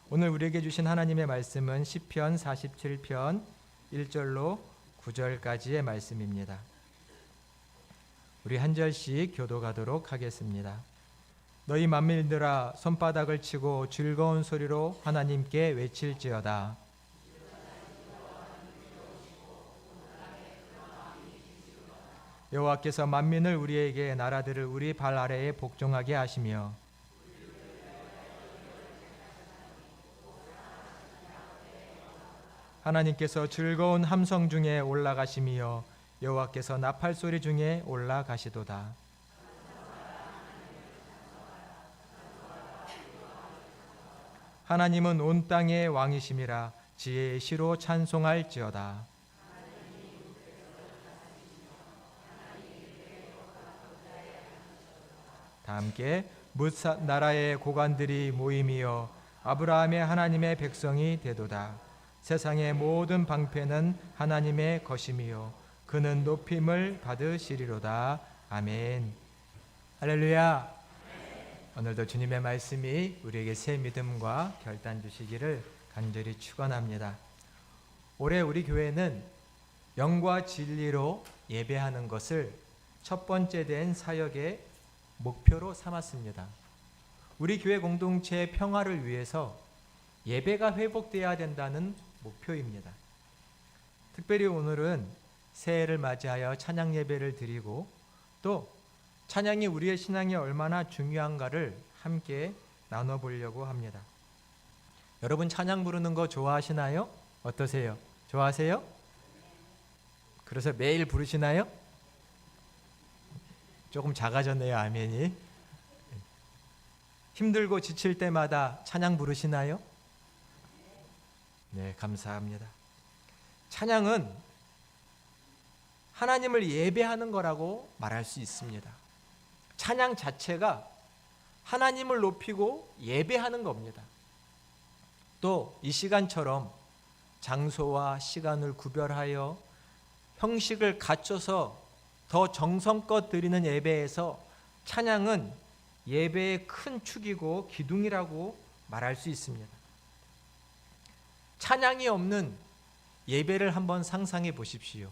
오늘 우리에게 주신 하나님의 말씀은 시편 47편 1절로 9절까지의 말씀입니다. 우리 한 절씩 교독하도록 하겠습니다. 너희 만민들아 손바닥을 치고 즐거운 소리로 하나님께 외칠지어다. 여호와께서 만민을 우리에게 나라들을 우리 발 아래에 복종하게 하시며 하나님께서 즐거운 함성 중에 올라가시며 여호와께서 나팔 소리 중에 올라가시도다. 하나님은 온 땅의 왕이심이라 지혜의 시로 찬송할지어다. 다 함께 뭇 나라의 고관들이 모임이여 아브라함의 하나님의 백성이 되도다. 세상의 모든 방패는 하나님의 것임이요 그는 높임을 받으시리로다. 아멘. 할렐루야. 오늘도 주님의 말씀이 우리에게 새 믿음과 결단 주시기를 간절히 축원합니다. 올해 우리 교회는 영과 진리로 예배하는 것을 첫 번째 된 사역의 목표로 삼았습니다. 우리 교회 공동체의 평화를 위해서 예배가 회복되어야 된다는 목표입니다. 특별히 오늘은 새해를 맞이하여 찬양 예배를 드리고 또 찬양이 우리의 신앙에 얼마나 중요한가를 함께 나눠보려고 합니다. 여러분 찬양 부르는 거 좋아하시나요? 어떠세요? 좋아하세요? 그래서 매일 부르시나요? 조금 작아졌네요. 아멘이. 힘들고 지칠 때마다 찬양 부르시나요? 네, 감사합니다. 찬양은 하나님을 예배하는 거라고 말할 수 있습니다. 찬양 자체가 하나님을 높이고 예배하는 겁니다. 또 이 시간처럼 장소와 시간을 구별하여 형식을 갖춰서 더 정성껏 드리는 예배에서 찬양은 예배의 큰 축이고 기둥이라고 말할 수 있습니다. 찬양이 없는 예배를 한번 상상해 보십시오.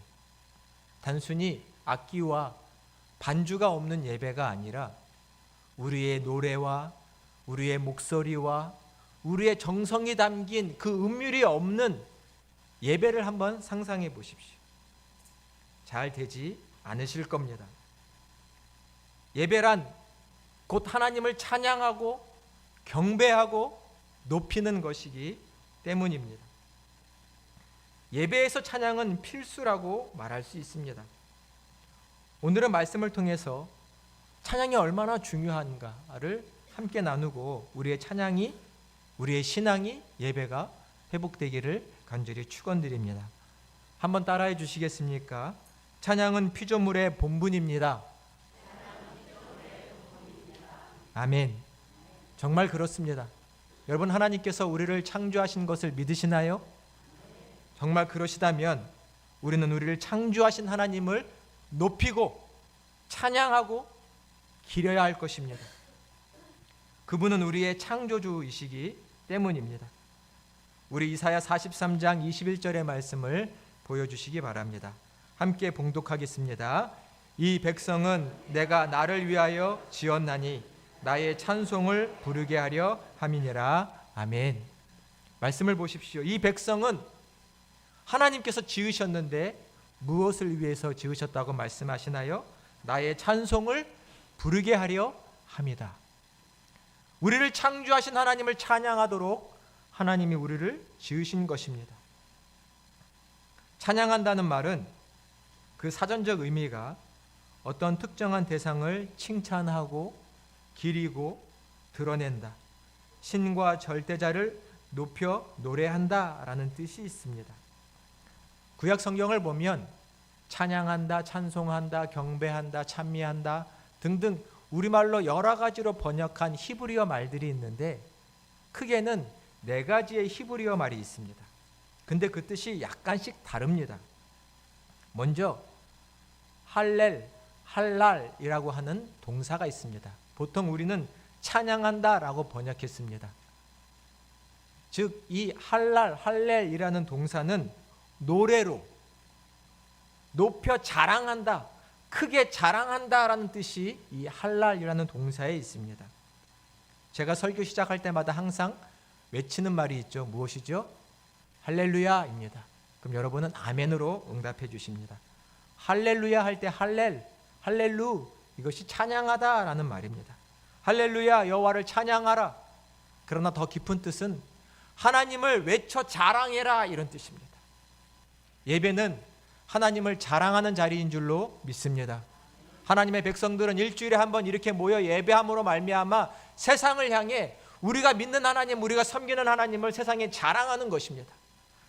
단순히 악기와 반주가 없는 예배가 아니라 우리의 노래와 우리의 목소리와 우리의 정성이 담긴 그 음률이 없는 예배를 한번 상상해 보십시오. 잘 되지 않으실 겁니다. 예배란 곧 하나님을 찬양하고 경배하고 높이는 것이기 때문입니다. 예배에서 찬양은 필수라고 말할 수 있습니다. 오늘은 말씀을 통해서 찬양이 얼마나 중요한가를 함께 나누고 우리의 찬양이, 우리의 신앙이, 예배가 회복되기를 간절히 축원드립니다. 한번 따라해 주시겠습니까? 찬양은 피조물의 본분입니다. 아멘. 정말 그렇습니다. 여러분 하나님께서 우리를 창조하신 것을 믿으시나요? 정말 그러시다면 우리는 우리를 창조하신 하나님을 높이고 찬양하고 기려야 할 것입니다. 그분은 우리의 창조주이시기 때문입니다. 우리 이사야 43장 21절의 말씀을 보여주시기 바랍니다. 함께 봉독하겠습니다. 이 백성은 내가 나를 위하여 지었나니 나의 찬송을 부르게 하려 함이니라. 아멘. 말씀을 보십시오. 이 백성은 하나님께서 지으셨는데 무엇을 위해서 지으셨다고 말씀하시나요? 나의 찬송을 부르게 하려 함이다. 우리를 창조하신 하나님을 찬양하도록 하나님이 우리를 지으신 것입니다. 찬양한다는 말은 그 사전적 의미가 어떤 특정한 대상을 칭찬하고 기리고 드러낸다, 신과 절대자를 높여 노래한다라는 뜻이 있습니다. 구약 성경을 보면 찬양한다, 찬송한다, 경배한다, 찬미한다 등등 우리말로 여러 가지로 번역한 히브리어 말들이 있는데 크게는 4가지의 히브리어 말이 있습니다. 근데 그 뜻이 약간씩 다릅니다. 먼저 할렐, 할랄이라고 하는 동사가 있습니다. 보통 우리는 찬양한다라고 번역했습니다. 즉 이 할렐이라는 동사는 노래로 높여 자랑한다, 크게 자랑한다라는 뜻이 이 할랄이라는 동사에 있습니다. 제가 설교 시작할 때마다 항상 외치는 말이 있죠. 무엇이죠? 할렐루야입니다. 그럼 여러분은 아멘으로 응답해 주십니다. 할렐루야 할 때 할렐루 이것이 찬양하다라는 말입니다. 할렐루야 여호와를 찬양하라. 그러나 더 깊은 뜻은 하나님을 외쳐 자랑해라 이런 뜻입니다. 예배는 하나님을 자랑하는 자리인 줄로 믿습니다. 하나님의 백성들은 일주일에 한 번 이렇게 모여 예배함으로 말미암아 세상을 향해 우리가 믿는 하나님, 우리가 섬기는 하나님을 세상에 자랑하는 것입니다.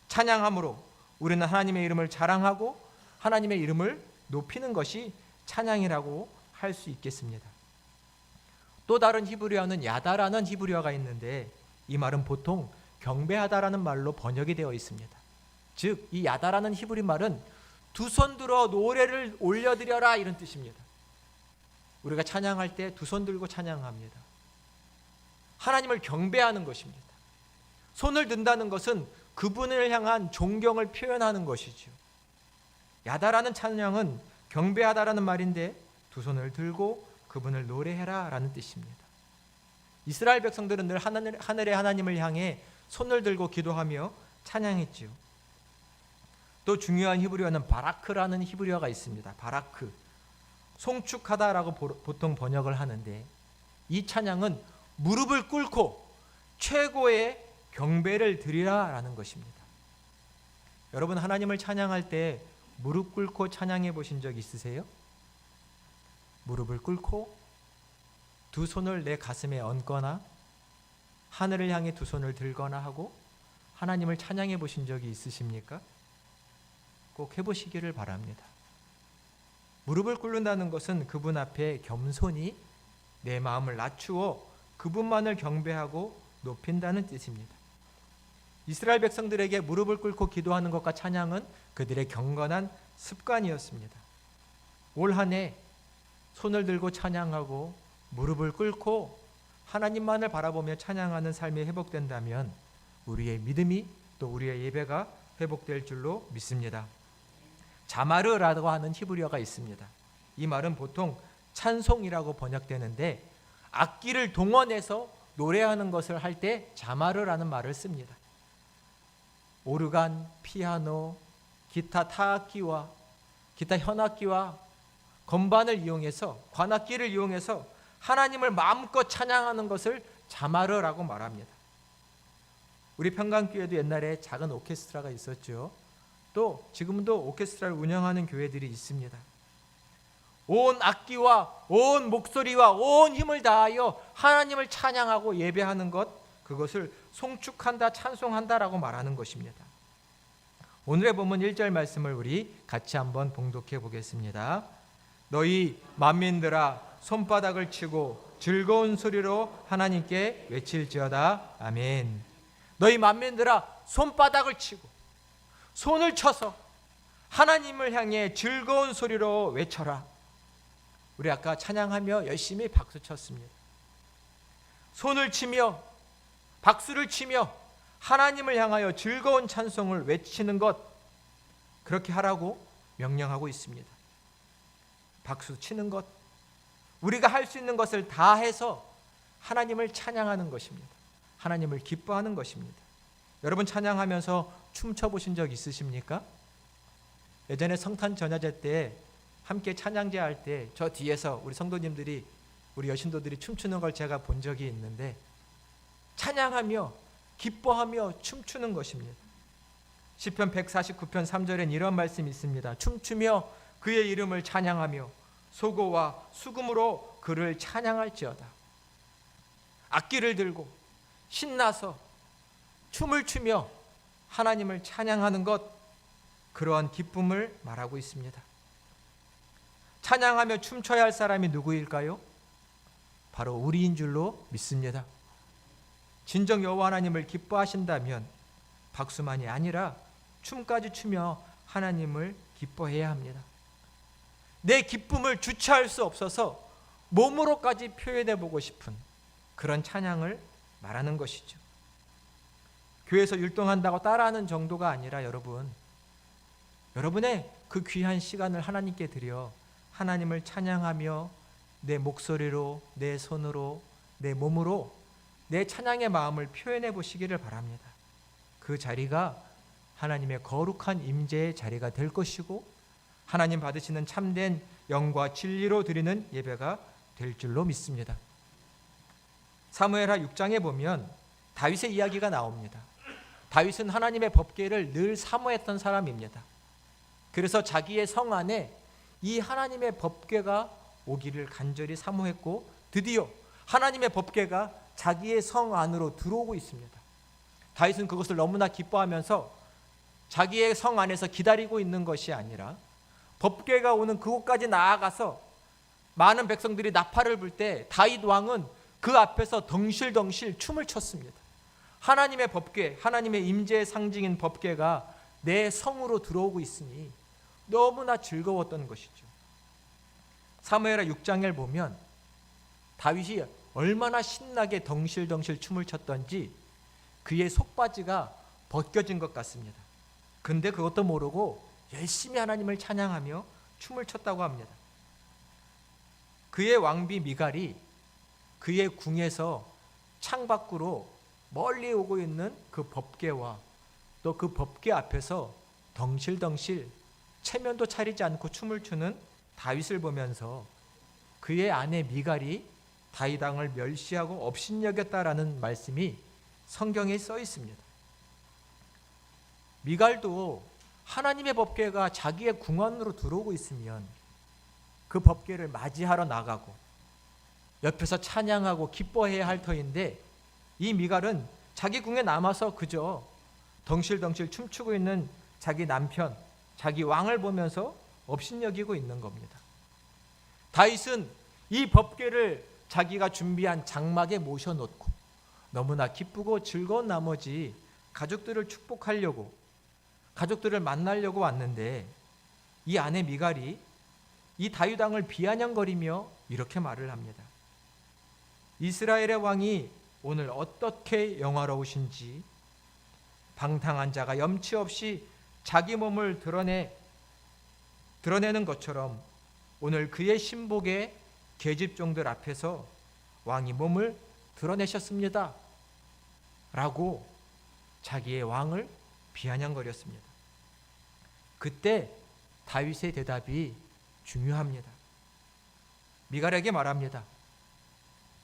찬양함으로 우리는 하나님의 이름을 자랑하고 하나님의 이름을 높이는 것이 찬양이라고 할 수 있겠습니다. 또 다른 히브리어는 야다라는 히브리어가 있는데 이 말은 보통 경배하다라는 말로 번역이 되어 있습니다. 즉 이 야다라는 히브리 말은 두 손 들어 노래를 올려드려라 이런 뜻입니다. 우리가 찬양할 때 두 손 들고 찬양합니다. 하나님을 경배하는 것입니다. 손을 든다는 것은 그분을 향한 존경을 표현하는 것이죠. 야다라는 찬양은 경배하다라는 말인데 두 손을 들고 그분을 노래해라 라는 뜻입니다. 이스라엘 백성들은 늘 하늘의 하나님을 향해 손을 들고 기도하며 찬양했지요. 또 중요한 히브리어는 바라크라는 히브리어가 있습니다. 바라크, 송축하다라고 보통 번역을 하는데 이 찬양은 무릎을 꿇고 최고의 경배를 드리라라는 것입니다. 여러분 하나님을 찬양할 때 무릎 꿇고 찬양해 보신 적 있으세요? 무릎을 꿇고 두 손을 내 가슴에 얹거나 하늘을 향해 두 손을 들거나 하고 하나님을 찬양해 보신 적이 있으십니까? 꼭 해보시기를 바랍니다. 무릎을 꿇는다는 것은 그분 앞에 겸손히 내 마음을 낮추어 그분만을 경배하고 높인다는 뜻입니다. 이스라엘 백성들에게 무릎을 꿇고 기도하는 것과 찬양은 그들의 경건한 습관이었습니다. 올 한 해 손을 들고 찬양하고 무릎을 꿇고 하나님만을 바라보며 찬양하는 삶이 회복된다면 우리의 믿음이 또 우리의 예배가 회복될 줄로 믿습니다. 자마르라고 하는 히브리어가 있습니다. 이 말은 보통 찬송이라고 번역되는데 악기를 동원해서 노래하는 것을 할 때 자마르라는 말을 씁니다. 오르간, 피아노, 기타 타악기와 기타 현악기와 건반을 이용해서 관악기를 이용해서 하나님을 마음껏 찬양하는 것을 자마르라고 말합니다. 우리 평강교회도 옛날에 작은 오케스트라가 있었죠. 또 지금도 오케스트라를 운영하는 교회들이 있습니다. 온 악기와 온 목소리와 온 힘을 다하여 하나님을 찬양하고 예배하는 것, 그것을 송축한다, 찬송한다라고 말하는 것입니다. 오늘의 본문 1절 말씀을 우리 같이 한번 봉독해 보겠습니다. 너희 만민들아 손바닥을 치고 즐거운 소리로 하나님께 외칠지어다. 아멘. 너희 만민들아 손바닥을 치고 손을 쳐서 하나님을 향해 즐거운 소리로 외쳐라. 우리 아까 찬양하며 열심히 박수 쳤습니다. 손을 치며 박수를 치며 하나님을 향하여 즐거운 찬송을 외치는 것, 그렇게 하라고 명령하고 있습니다. 박수 치는 것, 우리가 할 수 있는 것을 다 해서 하나님을 찬양하는 것입니다. 하나님을 기뻐하는 것입니다. 여러분 찬양하면서 춤춰 보신 적 있으십니까? 예전에 성탄 전야제 때 함께 찬양제 할 때 저 뒤에서 우리 성도님들이, 우리 여신도들이 춤추는 걸 제가 본 적이 있는데 찬양하며 기뻐하며 춤추는 것입니다. 시편 149편 3절엔 이런 말씀이 있습니다. 춤추며 그의 이름을 찬양하며 소고와 수금으로 그를 찬양할지어다. 악기를 들고 신나서 춤을 추며 하나님을 찬양하는 것, 그러한 기쁨을 말하고 있습니다. 찬양하며 춤춰야 할 사람이 누구일까요? 바로 우리인 줄로 믿습니다. 진정 여호와 하나님을 기뻐하신다면 박수만이 아니라 춤까지 추며 하나님을 기뻐해야 합니다. 내 기쁨을 주체할 수 없어서 몸으로까지 표현해 보고 싶은 그런 찬양을 말하는 것이죠. 교회에서 율동한다고 따라하는 정도가 아니라 여러분의 그 귀한 시간을 하나님께 드려 하나님을 찬양하며 내 목소리로, 내 손으로, 내 몸으로 내 찬양의 마음을 표현해 보시기를 바랍니다. 그 자리가 하나님의 거룩한 임재의 자리가 될 것이고 하나님 받으시는 참된 영과 진리로 드리는 예배가 될 줄로 믿습니다. 사무엘하 6장에 보면 다윗의 이야기가 나옵니다. 다윗은 하나님의 법궤를 늘 사모했던 사람입니다. 그래서 자기의 성 안에 이 하나님의 법궤가 오기를 간절히 사모했고 드디어 하나님의 법궤가 자기의 성 안으로 들어오고 있습니다. 다윗은 그것을 너무나 기뻐하면서 자기의 성 안에서 기다리고 있는 것이 아니라 법궤가 오는 그곳까지 나아가서 많은 백성들이 나팔을 불 때 다윗 왕은 그 앞에서 덩실덩실 춤을 췄습니다. 하나님의 법궤, 하나님의 임재의 상징인 법궤가 내 성으로 들어오고 있으니 너무나 즐거웠던 것이죠. 사무엘하 6장을 보면 다윗이 얼마나 신나게 덩실덩실 춤을 췄던지 그의 속바지가 벗겨진 것 같습니다. 근데 그것도 모르고 열심히 하나님을 찬양하며 춤을 췄다고 합니다. 그의 왕비 미갈이 그의 궁에서 창밖으로 멀리 오고 있는 그 법궤와 또 그 법궤 앞에서 덩실덩실 체면도 차리지 않고 춤을 추는 다윗을 보면서 그의 아내 미갈이 다윗 왕을 멸시하고 업신여겼다라는 말씀이 성경에 써 있습니다. 미갈도 하나님의 법궤가 자기의 궁 안으로 들어오고 있으면 그 법궤를 맞이하러 나가고 옆에서 찬양하고 기뻐해야 할 터인데 이 미갈은 자기 궁에 남아서 그저 덩실덩실 춤추고 있는 자기 남편, 자기 왕을 보면서 업신여기고 있는 겁니다. 다윗은 이 법궤를 자기가 준비한 장막에 모셔놓고 너무나 기쁘고 즐거운 나머지 가족들을 축복하려고 가족들을 만나려고 왔는데 이 아내 미갈이 이 다윗 왕을 비아냥거리며 이렇게 말을 합니다. 이스라엘의 왕이 오늘 어떻게 영화로우신지 방탕한 자가 염치 없이 자기 몸을 드러내는 것처럼 오늘 그의 신복의 계집종들 앞에서 왕이 몸을 드러내셨습니다. 라고 자기의 왕을 비아냥거렸습니다. 그때 다윗의 대답이 중요합니다. 미갈에게 말합니다.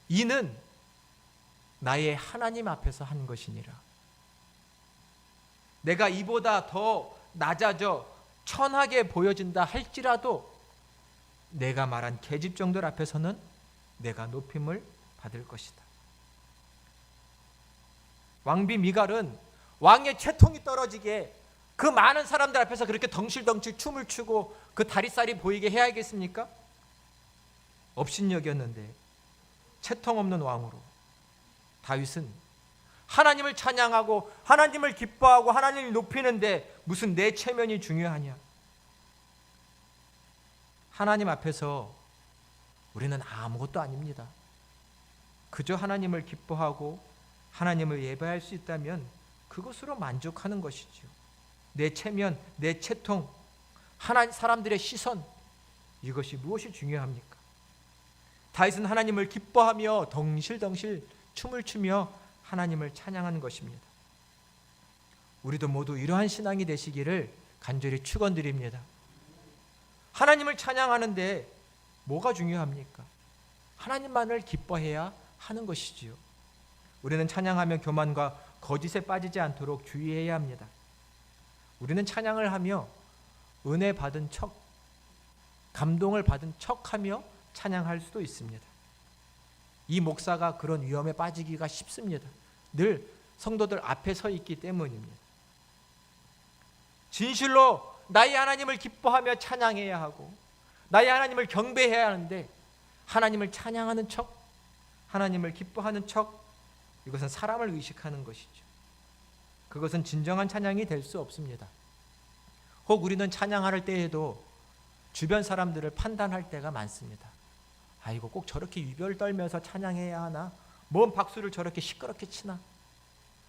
이는 나의 하나님 앞에서 한 것이니라. 내가 이보다 더 낮아져 천하게 보여진다 할지라도 내가 말한 계집종들 앞에서는 내가 높임을 받을 것이다. 왕비 미갈은 왕의 채통이 떨어지게 그 많은 사람들 앞에서 그렇게 덩실덩실 춤을 추고 그 다리살이 보이게 해야겠습니까? 업신여겼는데 채통 없는 왕으로 다윗은 하나님을 찬양하고 하나님을 기뻐하고 하나님을 높이는데 무슨 내 체면이 중요하냐? 하나님 앞에서 우리는 아무것도 아닙니다. 그저 하나님을 기뻐하고 하나님을 예배할 수 있다면 그것으로 만족하는 것이죠. 내 체면, 내 채통, 사람들의 시선, 이것이 무엇이 중요합니까? 다윗은 하나님을 기뻐하며 덩실덩실 춤을 추며 하나님을 찬양하는 것입니다. 우리도 모두 이러한 신앙이 되시기를 간절히 축원드립니다. 하나님을 찬양하는데 뭐가 중요합니까? 하나님만을 기뻐해야 하는 것이지요. 우리는 찬양하며 교만과 거짓에 빠지지 않도록 주의해야 합니다. 우리는 찬양을 하며 은혜 받은 척, 감동을 받은 척하며 찬양할 수도 있습니다. 이 목사가 그런 위험에 빠지기가 쉽습니다. 늘 성도들 앞에 서 있기 때문입니다. 진실로 나의 하나님을 기뻐하며 찬양해야 하고 나의 하나님을 경배해야 하는데 하나님을 찬양하는 척, 하나님을 기뻐하는 척, 이것은 사람을 의식하는 것이죠. 그것은 진정한 찬양이 될 수 없습니다. 혹 우리는 찬양할 때에도 주변 사람들을 판단할 때가 많습니다. 아이고 꼭 저렇게 유별 떨면서 찬양해야 하나? 뭔 박수를 저렇게 시끄럽게 치나?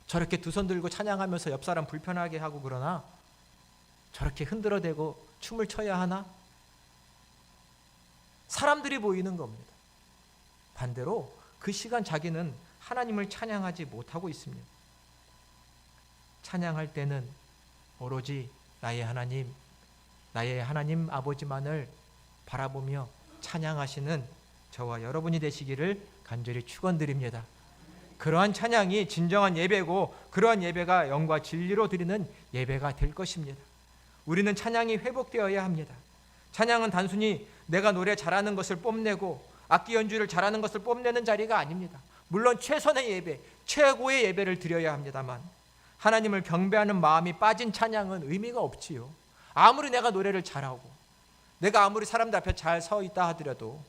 저렇게 두 손 들고 찬양하면서 옆 사람 불편하게 하고 그러나 저렇게 흔들어대고 춤을 춰야 하나? 사람들이 보이는 겁니다. 반대로 그 시간 자기는 하나님을 찬양하지 못하고 있습니다. 찬양할 때는 오로지 나의 하나님 아버지만을 바라보며 찬양하시는 저와 여러분이 되시기를 간절히 축원드립니다. 그러한 찬양이 진정한 예배고 그러한 예배가 영과 진리로 드리는 예배가 될 것입니다. 우리는 찬양이 회복되어야 합니다. 찬양은 단순히 내가 노래 잘하는 것을 뽐내고 악기 연주를 잘하는 것을 뽐내는 자리가 아닙니다. 물론 최선의 예배, 최고의 예배를 드려야 합니다만 하나님을 경배하는 마음이 빠진 찬양은 의미가 없지요. 아무리 내가 노래를 잘하고 내가 아무리 사람들 앞에 잘 서 있다 하더라도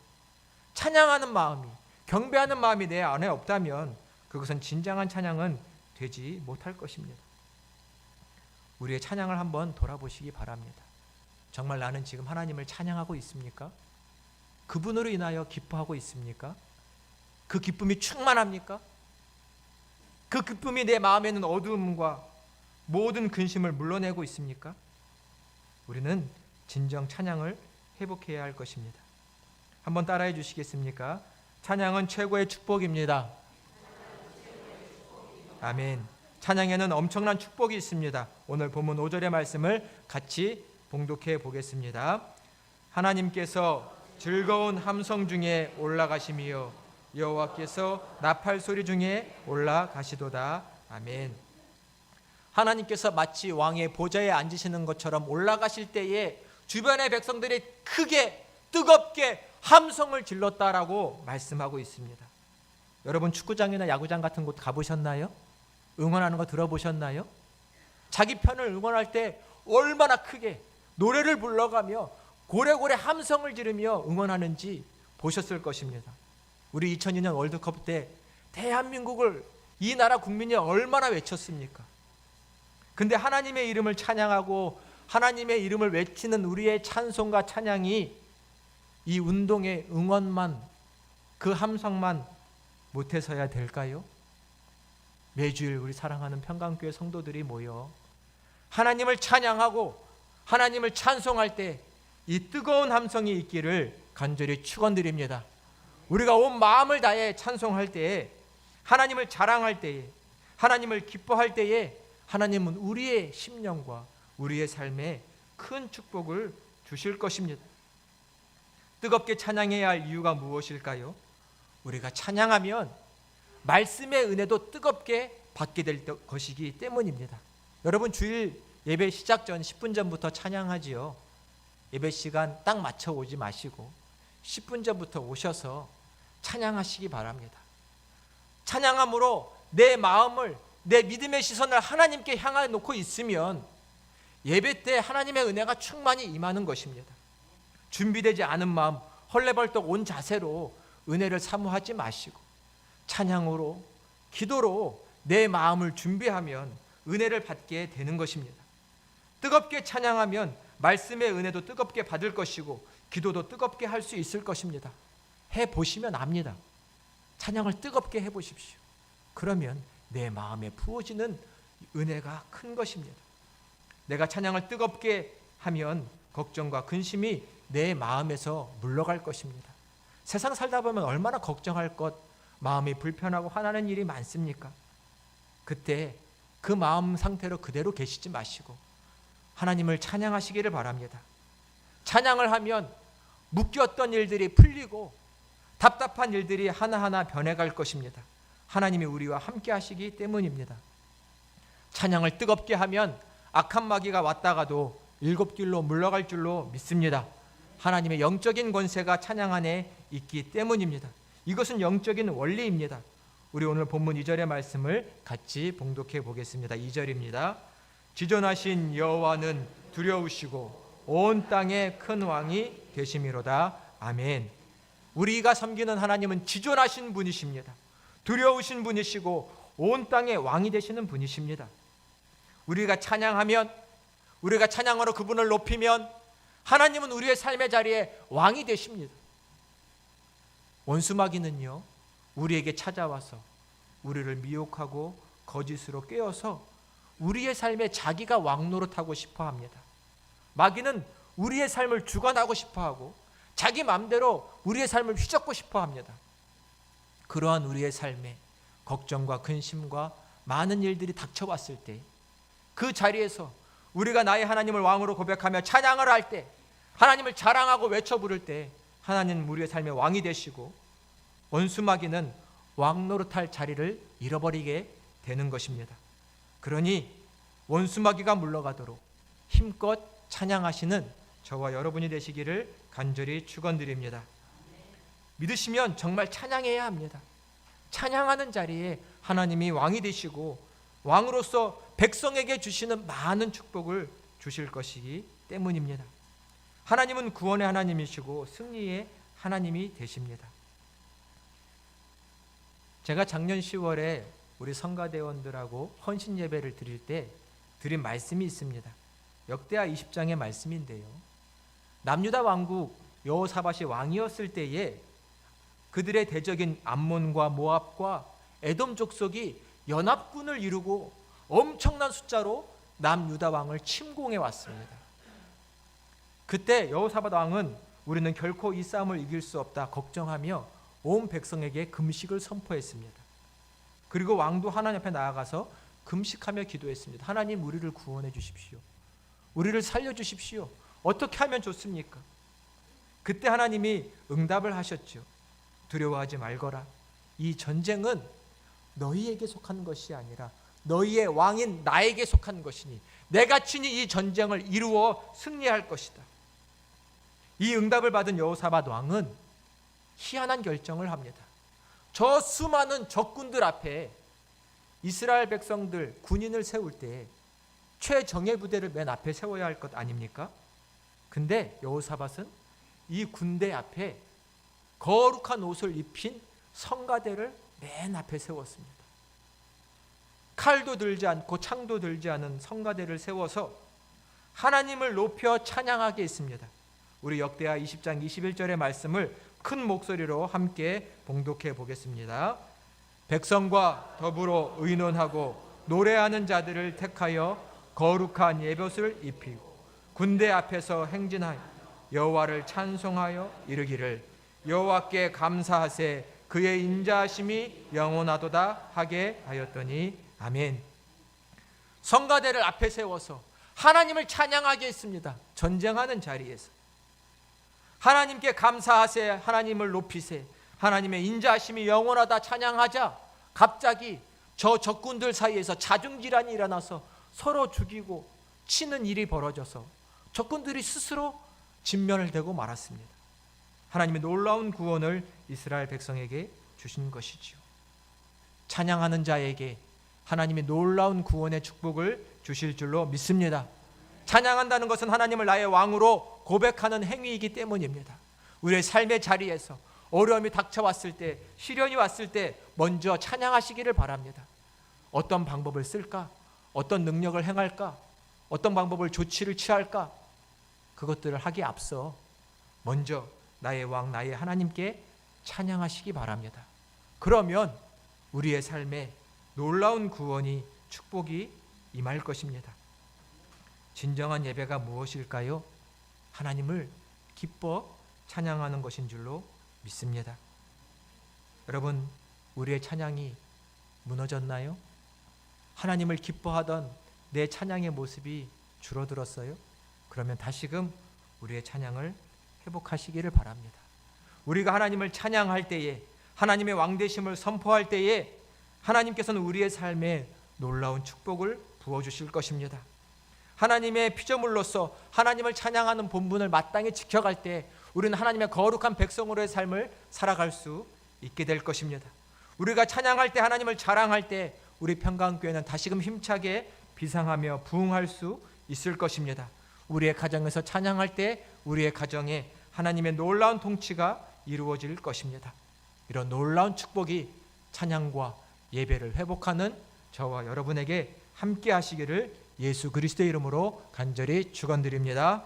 찬양하는 마음이, 경배하는 마음이 내 안에 없다면 그것은 진정한 찬양은 되지 못할 것입니다. 우리의 찬양을 한번 돌아보시기 바랍니다. 정말 나는 지금 하나님을 찬양하고 있습니까? 그분으로 인하여 기뻐하고 있습니까? 그 기쁨이 충만합니까? 그 기쁨이 내 마음에 있는 어두움과 모든 근심을 물러내고 있습니까? 우리는 진정 찬양을 회복해야 할 것입니다. 한번 따라해 주시겠습니까? 찬양은 최고의 축복입니다. 아멘. 찬양에는 엄청난 축복이 있습니다. 오늘 본문 5절의 말씀을 같이 봉독해 보겠습니다. 하나님께서 즐거운 함성 중에 올라가시며 여호와께서 나팔 소리 중에 올라가시도다. 아멘. 하나님께서 마치 왕의 보좌에 앉으시는 것처럼 올라가실 때에 주변의 백성들이 크게 뜨겁게 함성을 질렀다라고 말씀하고 있습니다. 여러분 축구장이나 야구장 같은 곳 가보셨나요? 응원하는 거 들어보셨나요? 자기 편을 응원할 때 얼마나 크게 노래를 불러가며 고래고래 함성을 지르며 응원하는지 보셨을 것입니다. 우리 2002년 월드컵 때 대한민국을 이 나라 국민이 얼마나 외쳤습니까? 근데 하나님의 이름을 찬양하고 하나님의 이름을 외치는 우리의 찬송과 찬양이 이 운동의 응원만, 그 함성만 못해서야 될까요? 매주일 우리 사랑하는 평강교회 성도들이 모여 하나님을 찬양하고 하나님을 찬송할 때 이 뜨거운 함성이 있기를 간절히 축원드립니다. 우리가 온 마음을 다해 찬송할 때에, 하나님을 자랑할 때에, 하나님을 기뻐할 때에 하나님은 우리의 심령과 우리의 삶에 큰 축복을 주실 것입니다. 뜨겁게 찬양해야 할 이유가 무엇일까요? 우리가 찬양하면 말씀의 은혜도 뜨겁게 받게 될 것이기 때문입니다. 여러분 주일 예배 시작 전 10분 전부터 찬양하지요. 예배 시간 딱 맞춰 오지 마시고 10분 전부터 오셔서 찬양하시기 바랍니다. 찬양함으로 내 마음을, 내 믿음의 시선을 하나님께 향해 놓고 있으면 예배 때 하나님의 은혜가 충만히 임하는 것입니다. 준비되지 않은 마음, 헐레벌떡 온 자세로 은혜를 사모하지 마시고 찬양으로, 기도로 내 마음을 준비하면 은혜를 받게 되는 것입니다. 뜨겁게 찬양하면 말씀의 은혜도 뜨겁게 받을 것이고 기도도 뜨겁게 할 수 있을 것입니다. 해보시면 압니다. 찬양을 뜨겁게 해보십시오. 그러면 내 마음에 부어지는 은혜가 큰 것입니다. 내가 찬양을 뜨겁게 하면 걱정과 근심이 내 마음에서 물러갈 것입니다. 세상 살다 보면 얼마나 걱정할 것, 마음이 불편하고 화나는 일이 많습니까? 그때 그 마음 상태로 그대로 계시지 마시고 하나님을 찬양하시기를 바랍니다. 찬양을 하면 묶였던 일들이 풀리고 답답한 일들이 하나하나 변해갈 것입니다. 하나님이 우리와 함께 하시기 때문입니다. 찬양을 뜨겁게 하면 악한 마귀가 왔다가도 7길로 물러갈 줄로 믿습니다. 하나님의 영적인 권세가 찬양 안에 있기 때문입니다. 이것은 영적인 원리입니다. 우리 오늘 본문 2절의 말씀을 같이 봉독해 보겠습니다. 2절입니다. 지존하신 여호와는 두려우시고 온 땅의 큰 왕이 되심이로다. 아멘. 우리가 섬기는 하나님은 지존하신 분이십니다. 두려우신 분이시고 온 땅의 왕이 되시는 분이십니다. 우리가 찬양하면, 우리가 찬양으로 그분을 높이면 하나님은 우리의 삶의 자리에 왕이 되십니다. 원수마귀는요, 우리에게 찾아와서 우리를 미혹하고 거짓으로 꿰어서 우리의 삶에 자기가 왕노릇하고 싶어 합니다. 마귀는 우리의 삶을 주관하고 싶어 하고 자기 마음대로 우리의 삶을 휘젓고 싶어 합니다. 그러한 우리의 삶에 걱정과 근심과 많은 일들이 닥쳐왔을 때 그 자리에서 우리가 나의 하나님을 왕으로 고백하며 찬양을 할 때, 하나님을 자랑하고 외쳐 부를 때 하나님은 우리의 삶의 왕이 되시고 원수 마귀는 왕노릇할 자리를 잃어버리게 되는 것입니다. 그러니 원수 마귀가 물러가도록 힘껏 찬양하시는 저와 여러분이 되시기를 간절히 축원드립니다. 믿으시면 정말 찬양해야 합니다. 찬양하는 자리에 하나님이 왕이 되시고 왕으로서 백성에게 주시는 많은 축복을 주실 것이기 때문입니다. 하나님은 구원의 하나님이시고 승리의 하나님이 되십니다. 제가 작년 10월에 우리 성가대원들하고 헌신 예배를 드릴 때 드린 말씀이 있습니다. 역대하 20장의 말씀인데요. 남유다 왕국 여호사밧이 왕이었을 때에 그들의 대적인 암몬과 모압과 에돔 족속이 연합군을 이루고 엄청난 숫자로 남유다 왕을 침공해 왔습니다. 그때 여호사밧 왕은 우리는 결코 이 싸움을 이길 수 없다 걱정하며 온 백성에게 금식을 선포했습니다. 그리고 왕도 하나님 앞에 나아가서 금식하며 기도했습니다. 하나님, 우리를 구원해 주십시오. 우리를 살려 주십시오. 어떻게 하면 좋습니까? 그때 하나님이 응답을 하셨죠. 두려워하지 말거라. 이 전쟁은 너희에게 속한 것이 아니라 너희의 왕인 나에게 속한 것이니 내가 친히 이 전쟁을 이루어 승리할 것이다. 이 응답을 받은 여호사밧 왕은 희한한 결정을 합니다. 저 수많은 적군들 앞에 이스라엘 백성들 군인을 세울 때 최정예 부대를 맨 앞에 세워야 할 것 아닙니까? 근데 여호사밧은 이 군대 앞에 거룩한 옷을 입힌 성가대를 맨 앞에 세웠습니다. 칼도 들지 않고 창도 들지 않은 성가대를 세워서 하나님을 높여 찬양하게 했습니다. 우리 역대하 20장 21절의 말씀을 큰 목소리로 함께 봉독해 보겠습니다. 백성과 더불어 의논하고 노래하는 자들을 택하여 거룩한 예봇을 입히고 군대 앞에서 행진하여 여호와를 찬송하여 이르기를 여호와께 감사하세 그의 인자하심이 영원하도다 하게 하였더니 아멘. 성가대를 앞에 세워서 하나님을 찬양하게 했습니다. 전쟁하는 자리에서 하나님께 감사하세, 하나님을 높이세, 하나님의 인자하심이 영원하다 찬양하자 갑자기 저 적군들 사이에서 자중질환이 일어나서 서로 죽이고 치는 일이 벌어져서 적군들이 스스로 진면을 대고 말았습니다. 하나님의 놀라운 구원을 이스라엘 백성에게 주신 것이지요. 찬양하는 자에게 하나님의 놀라운 구원의 축복을 주실 줄로 믿습니다. 찬양한다는 것은 하나님을 나의 왕으로 고백하는 행위이기 때문입니다. 우리의 삶의 자리에서 어려움이 닥쳐왔을 때, 시련이 왔을 때 먼저 찬양하시기를 바랍니다. 어떤 방법을 쓸까? 어떤 능력을 행할까? 어떤 방법을 조치를 취할까? 그것들을 하기에 앞서 먼저 나의 왕, 나의 하나님께 찬양하시기 바랍니다. 그러면 우리의 삶에 놀라운 구원이, 축복이 임할 것입니다. 진정한 예배가 무엇일까요? 하나님을 기뻐 찬양하는 것인 줄로 믿습니다. 여러분, 우리의 찬양이 무너졌나요? 하나님을 기뻐하던 내 찬양의 모습이 줄어들었어요? 그러면 다시금 우리의 찬양을 회복하시기를 바랍니다. 우리가 하나님을 찬양할 때에, 하나님의 왕되심을 선포할 때에 하나님께서는 우리의 삶에 놀라운 축복을 부어주실 것입니다. 하나님의 피조물로서 하나님을 찬양하는 본분을 마땅히 지켜갈 때 우리는 하나님의 거룩한 백성으로의 삶을 살아갈 수 있게 될 것입니다. 우리가 찬양할 때, 하나님을 자랑할 때 우리 평강교회는 다시금 힘차게 비상하며 부흥할 수 있을 것입니다. 우리의 가정에서 찬양할 때 우리의 가정에 하나님의 놀라운 통치가 이루어질 것입니다. 이런 놀라운 축복이 찬양과 예배를 회복하는 저와 여러분에게 함께 하시기를 예수 그리스도의 이름으로 간절히 축원드립니다.